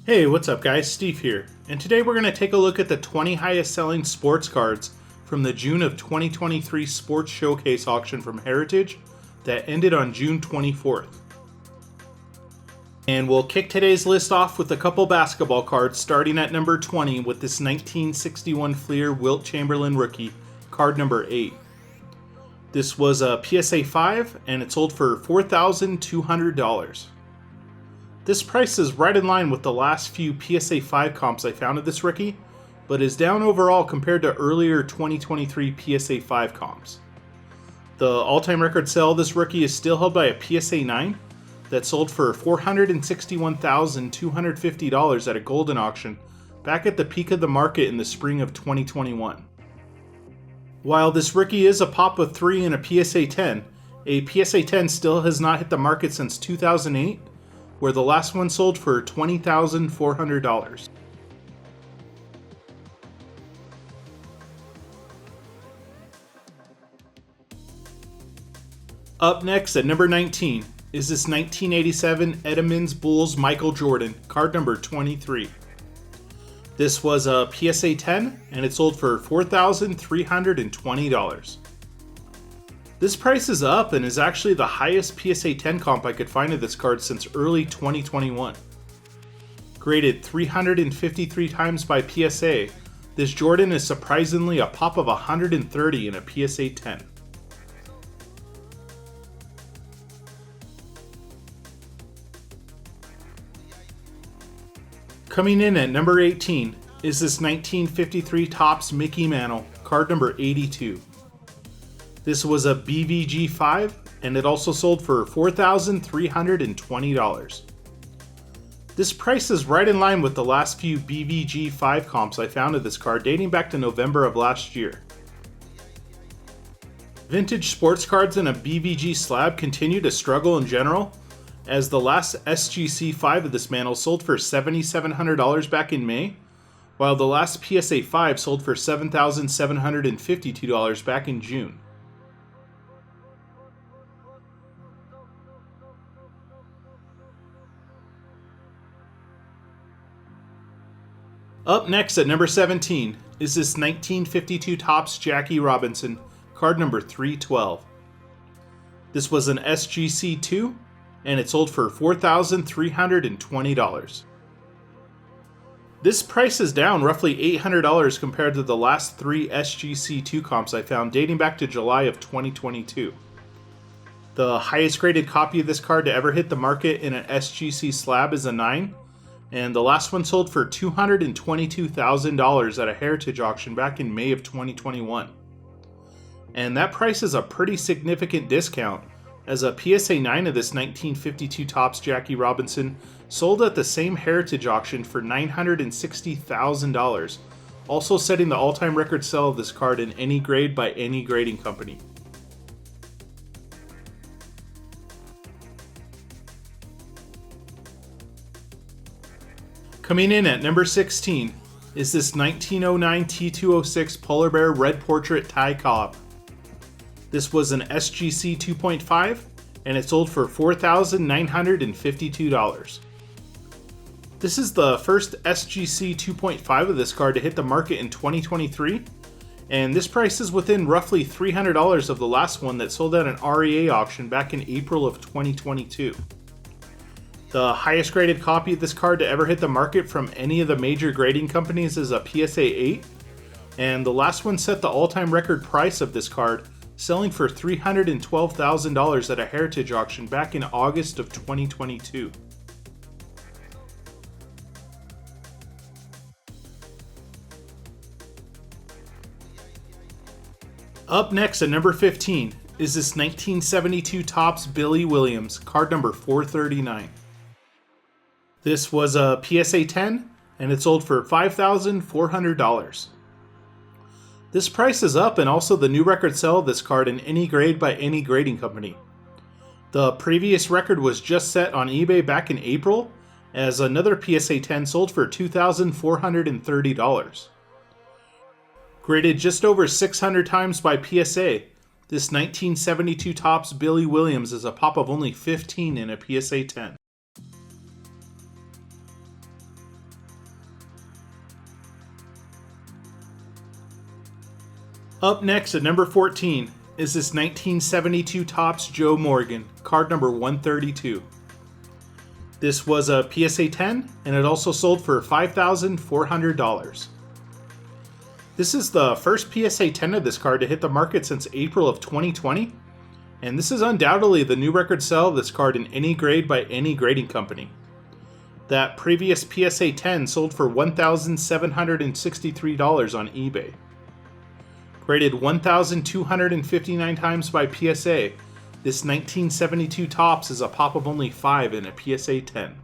Hey, what's up guys? Steve here, and today we're going to take a look at the 20 highest selling sports cards from the June of 2023 Sports Showcase auction from Heritage that ended on June 24th. And we'll kick today's list off with a couple basketball cards, starting at number 20 with this 1961 Fleer Wilt Chamberlain rookie, card number 8. This was a PSA 5, and it sold for $4,200. This price is right in line with the last few PSA 5 comps I found of this rookie, but is down overall compared to earlier 2023 PSA 5 comps. The all-time record sale of this rookie is still held by a PSA 9 that sold for $461,250 at a Goldin auction back at the peak of the market in the spring of 2021. While this rookie is a pop of 3 and a PSA 10, a PSA 10 still has not hit the market since 2008, where the last one sold for $20,400. Up next at number 19 is this 1987 Edmunds Bulls Michael Jordan, card number 23. This was a PSA 10, and it sold for $4,320. This price is up and is actually the highest PSA 10 comp I could find of this card since early 2021. Graded 353 times by PSA, this Jordan is surprisingly a pop of 130 in a PSA 10. Coming in at number 18 is this 1953 Topps Mickey Mantle, card number 82. This was a BVG 5, and it also sold for $4,320. This price is right in line with the last few BVG 5 comps I found of this card dating back to November of last year. Vintage sports cards in a BVG slab continue to struggle in general, as the last SGC 5 of this mantle sold for $7,700 back in May, while the last PSA 5 sold for $7,752 back in June. Up next at number 17 is this 1952 Topps Jackie Robinson, card number 312. This was an SGC 2, and it sold for $4,320. This price is down roughly $800 compared to the last 3 SGC 2 comps I found dating back to July of 2022. The highest graded copy of this card to ever hit the market in an SGC slab is a 9, and the last one sold for $222,000 at a Heritage auction back in May of 2021. And that price is a pretty significant discount, as a PSA 9 of this 1952 Topps Jackie Robinson sold at the same Heritage auction for $960,000, also setting the all-time record sale of this card in any grade by any grading company. Coming in at number 16 is this 1909 T206 Polar Bear Red Portrait Ty Cobb. This was an SGC 2.5, and it sold for $4,952. This is the first SGC 2.5 of this card to hit the market in 2023, and this price is within roughly $300 of the last one that sold at an REA auction back in April of 2022. The highest graded copy of this card to ever hit the market from any of the major grading companies is a PSA 8, and the last one set the all-time record price of this card, selling for $312,000 at a Heritage auction back in August of 2022. Up next at number 15 is this 1972 Topps Billy Williams, card number 439. This was a PSA 10, and it sold for $5,400. This price is up and also the new record sale of this card in any grade by any grading company. The previous record was just set on eBay back in April, as another PSA 10 sold for $2,430. Graded just over 600 times by PSA, this 1972 Topps Billy Williams is a pop of only 15 in a PSA 10. Up next at number 14 is this 1972 Topps Joe Morgan, card number 132. This was a PSA 10, and it also sold for $5,400. This is the first PSA 10 of this card to hit the market since April of 2020, and this is undoubtedly the new record sell of this card in any grade by any grading company. That previous PSA 10 sold for $1,763 on eBay. Graded 1,259 times by PSA, this 1972 Topps is a pop of only 5 in a PSA 10.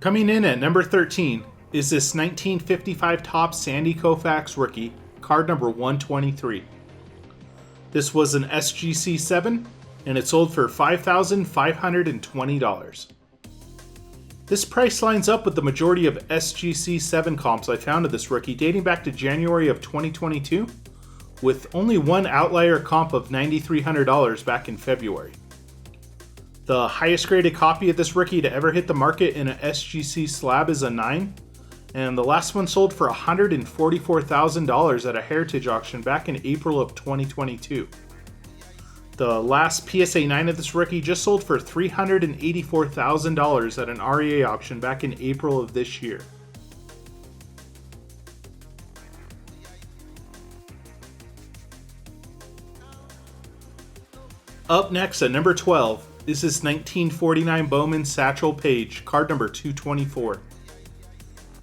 Coming in at number 13 is this 1955 Topps Sandy Koufax rookie, card number 123. This was an SGC 7, and it sold for $5,520. This price lines up with the majority of SGC 7 comps I found of this rookie dating back to January of 2022, with only one outlier comp of $9,300 back in February. The highest graded copy of this rookie to ever hit the market in an SGC slab is a 9, and the last one sold for $144,000 at a heritage auction back in April of 2022. The last PSA 9 of this rookie just sold for $384,000 at an REA auction back in April of this year. Up next at number 12 is this 1949 Bowman Satchel Paige, card number 224.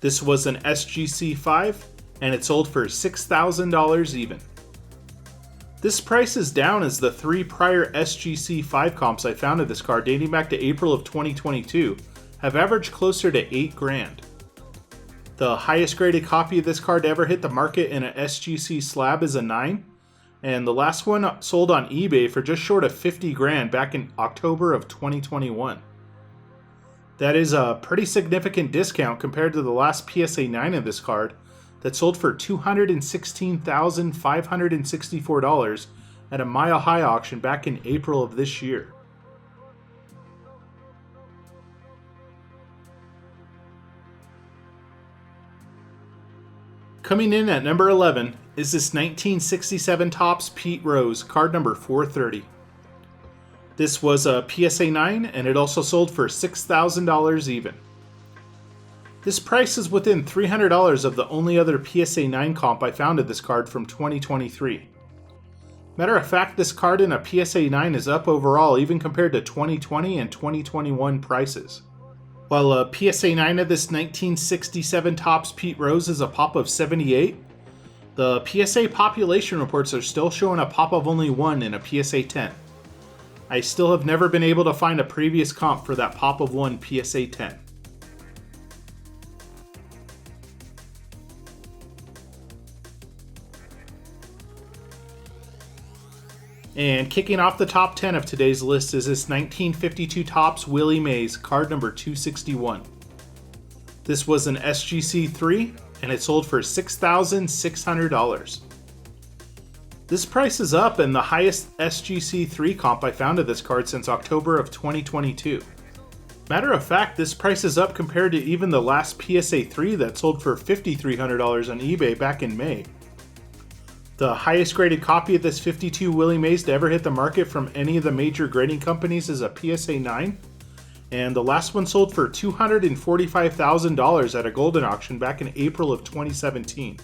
This was an SGC 5, and it sold for $6,000 even. This price is down as the 3 prior SGC 5 comps I found of this card dating back to April of 2022 have averaged closer to $8,000. The highest graded copy of this card to ever hit the market in an SGC slab is a 9, and the last one sold on eBay for just short of $50,000 back in October of 2021. That is a pretty significant discount compared to the last PSA 9 of this card that sold for $216,564 at a Mile High auction back in April of this year. Coming in at number 11 is this 1967 Topps Pete Rose, card number 430. This was a PSA 9, and it also sold for $6,000 even. This price is within $300 of the only other PSA 9 comp I found of this card from 2023. Matter of fact, this card in a PSA 9 is up overall even compared to 2020 and 2021 prices. While a PSA 9 of this 1967 Topps Pete Rose is a pop of 78, the PSA population reports are still showing a pop of only 1 in a PSA 10. I still have never been able to find a previous comp for that pop of 1 PSA 10. And kicking off the top 10 of today's list is this 1952 Topps Willie Mays, card number 261. This was an SGC 3, and it sold for $6,600. This price is up and the highest SGC 3 comp I found of this card since October of 2022. Matter of fact, this price is up compared to even the last PSA 3 that sold for $5,300 on eBay back in May. The highest graded copy of this 52 Willie Mays to ever hit the market from any of the major grading companies is a PSA 9, and the last one sold for $245,000 at a Golden auction back in April of 2017.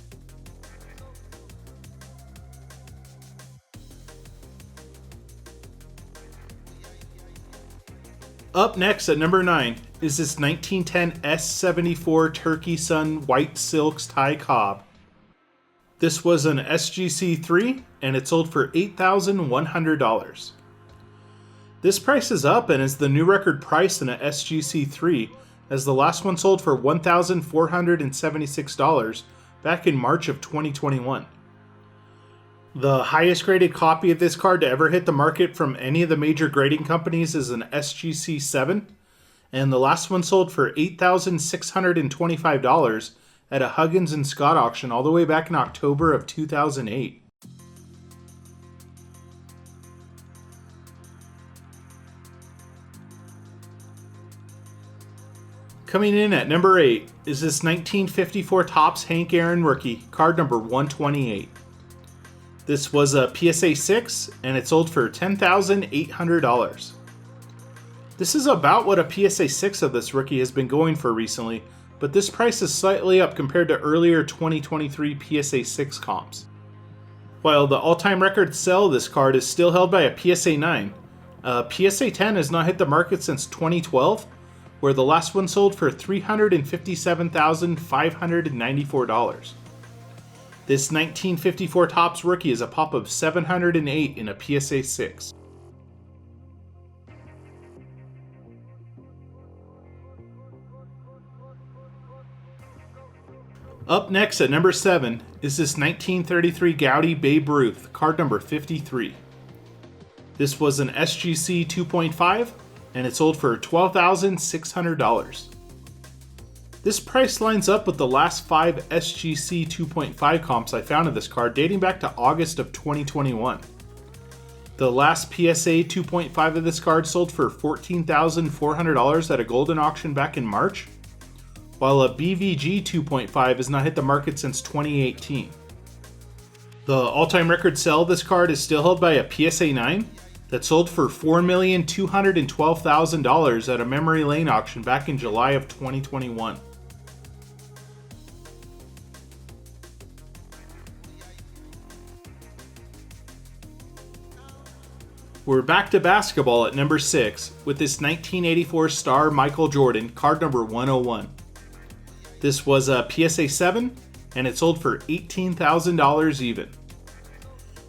Up next at number 9 is this 1910 S74 Turkey Sun White Silks Ty Cobb. This was an SGC 3, and it sold for $8,100. This price is up and is the new record price in a SGC 3, as the last one sold for $1,476 back in March of 2021. The highest graded copy of this card to ever hit the market from any of the major grading companies is an SGC 7, and the last one sold for $8,625 at a Huggins and Scott auction all the way back in October of 2008. Coming in at number 8 is this 1954 Topps Hank Aaron rookie, card number 128. This was a PSA 6 and it sold for $10,800. This is about what a PSA 6 of this rookie has been going for recently, but this price is slightly up compared to earlier 2023 PSA 6 comps. While the all-time record sell of this card is still held by a PSA 9, a PSA 10 has not hit the market since 2012, where the last one sold for $357,594. This 1954 Topps rookie is a pop of 708 in a PSA 6. Up next at number 7 is this 1933 Goudey Babe Ruth, card number 53. This was an SGC 2.5 and it sold for $12,600. This price lines up with the last 5 SGC 2.5 comps I found of this card dating back to August of 2021. The last PSA 2.5 of this card sold for $14,400 at a Golden auction back in March, while a BVG 2.5 has not hit the market since 2018. The all-time record sell of this card is still held by a PSA 9 that sold for $4,212,000 at a Memory Lane auction back in July of 2021. We're back to basketball at number 6 with this 1984 star Michael Jordan, card number 101. This was a PSA 7 and it sold for $18,000 even.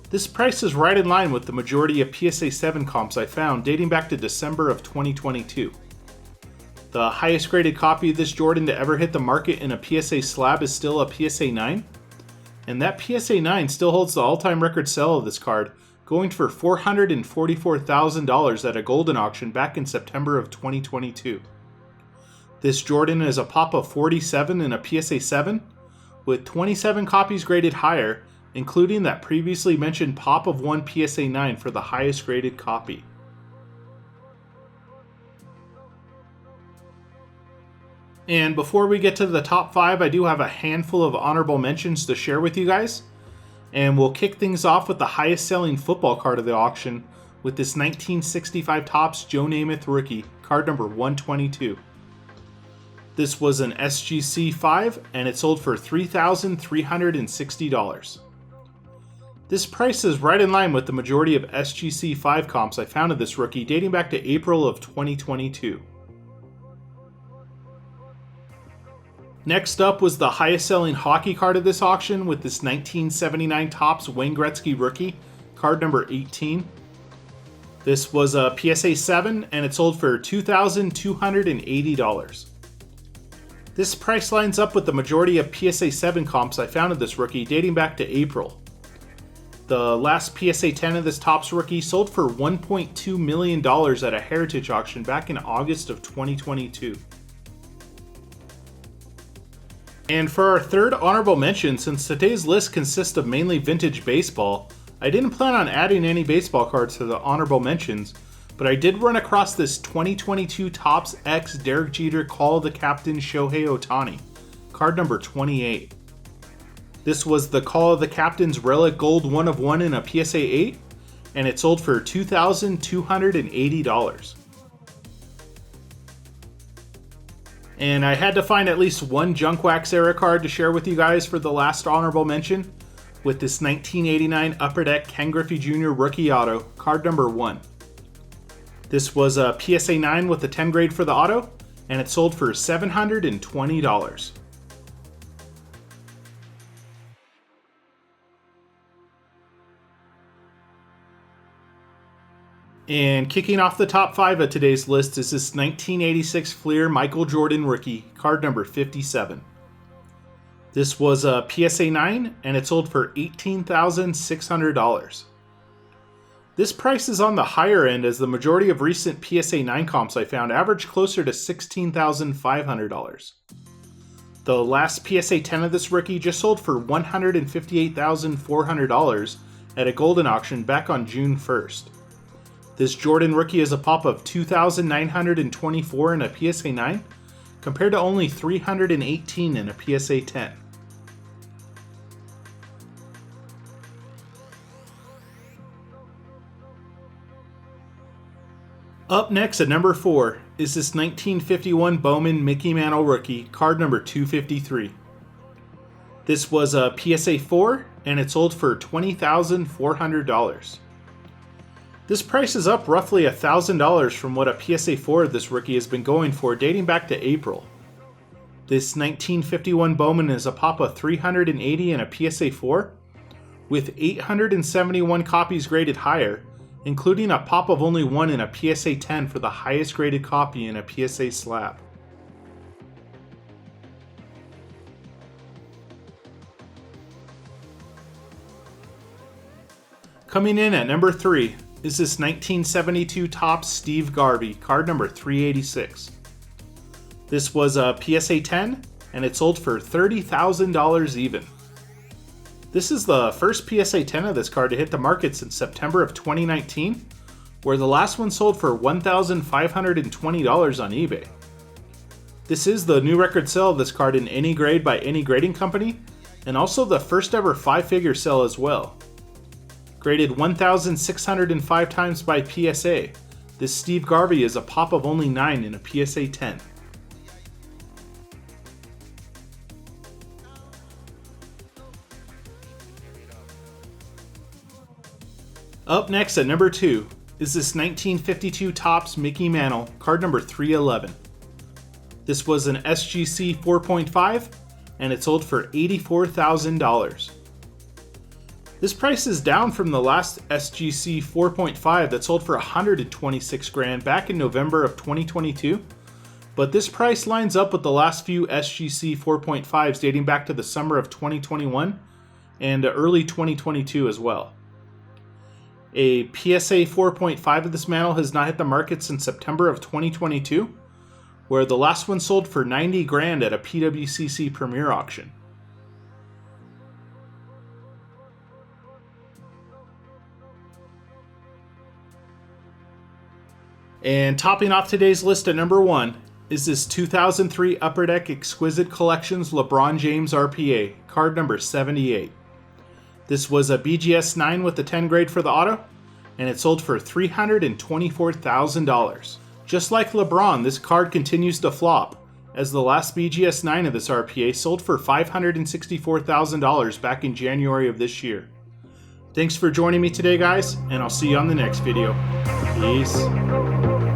This price is right in line with the majority of PSA 7 comps I found dating back to December of 2022. The highest graded copy of this Jordan to ever hit the market in a PSA slab is still a PSA 9, and that PSA 9 still holds the all-time record sell of this card, going for $444,000 at a Golden auction back in September of 2022. This Jordan is a pop of 47 in a PSA 7, with 27 copies graded higher, including that previously mentioned pop of 1 PSA 9 for the highest graded copy. And before we get to the top 5, I do have a handful of honorable mentions to share with you guys. And we'll kick things off with the highest selling football card of the auction with this 1965 Topps Joe Namath rookie, card number 122. This was an SGC 5 and it sold for $3,360. This price is right in line with the majority of SGC 5 comps I found of this rookie dating back to April of 2022. Next up was the highest selling hockey card of this auction with this 1979 Topps Wayne Gretzky rookie, card number 18. This was a PSA 7 and it sold for $2,280. This price lines up with the majority of PSA 7 comps I found of this rookie dating back to April. The last PSA 10 of this Topps rookie sold for $1.2 million at a Heritage auction back in August of 2022. And for our third honorable mention, since today's list consists of mainly vintage baseball, I didn't plan on adding any baseball cards to the honorable mentions, but I did run across this 2022 Topps X Derek Jeter Call of the Captain Shohei Ohtani, card number 28. This was the Call of the Captain's Relic Gold 1 of 1 in a PSA 8, and it sold for $2,280. And I had to find at least one Junk Wax era card to share with you guys for the last honorable mention, with this 1989 Upper Deck Ken Griffey Jr. Rookie Auto, card number 1. This was a PSA 9 with a 10 grade for the auto, and it sold for $720. And kicking off the top 5 of today's list is this 1986 Fleer Michael Jordan rookie, card number 57. This was a PSA 9 and it sold for $18,600. This price is on the higher end as the majority of recent PSA 9 comps I found average closer to $16,500. The last PSA 10 of this rookie just sold for $158,400 at a Golden auction back on June 1st. This Jordan rookie is a pop of $2,924 in a PSA 9 compared to only 318 in a PSA 10. Up next at number 4 is this 1951 Bowman Mickey Mantle rookie, card number 253. This was a PSA 4 and it sold for $20,400. This price is up roughly $1,000 from what a PSA 4 of this rookie has been going for dating back to April. This 1951 Bowman is a pop of 380 in a PSA 4 with 871 copies graded higher, including a pop of only 1 in a PSA 10 for the highest graded copy in a PSA slab. Coming in at number 3 is this 1972 Topps Steve Garvey, card number 386. This was a PSA 10 and it sold for $30,000 even. This is the first PSA 10 of this card to hit the market since September of 2019, where the last one sold for $1,520 on eBay. This is the new record sale of this card in any grade by any grading company, and also the first ever 5-figure sale as well. Graded 1,605 times by PSA, this Steve Garvey is a pop of only 9 in a PSA 10. Up next at number 2 is this 1952 Topps Mickey Mantle, card number 311. This was an SGC 4.5 and it sold for $84,000. This price is down from the last SGC 4.5 that sold for $126,000 back in November of 2022, but this price lines up with the last few SGC 4.5s dating back to the summer of 2021 and early 2022 as well. A PSA 4.5 of this mantle has not hit the market since September of 2022, where the last one sold for $90,000 at a PWCC Premier auction. And topping off today's list at number 1 is this 2003 Upper Deck Exquisite Collections LeBron James RPA, card number 78. This was a BGS 9 with the 10 grade for the auto, and it sold for $324,000. Just like LeBron, this card continues to flop, as the last BGS 9 of this RPA sold for $564,000 back in January of this year. Thanks for joining me today, guys, and I'll see you on the next video. Peace.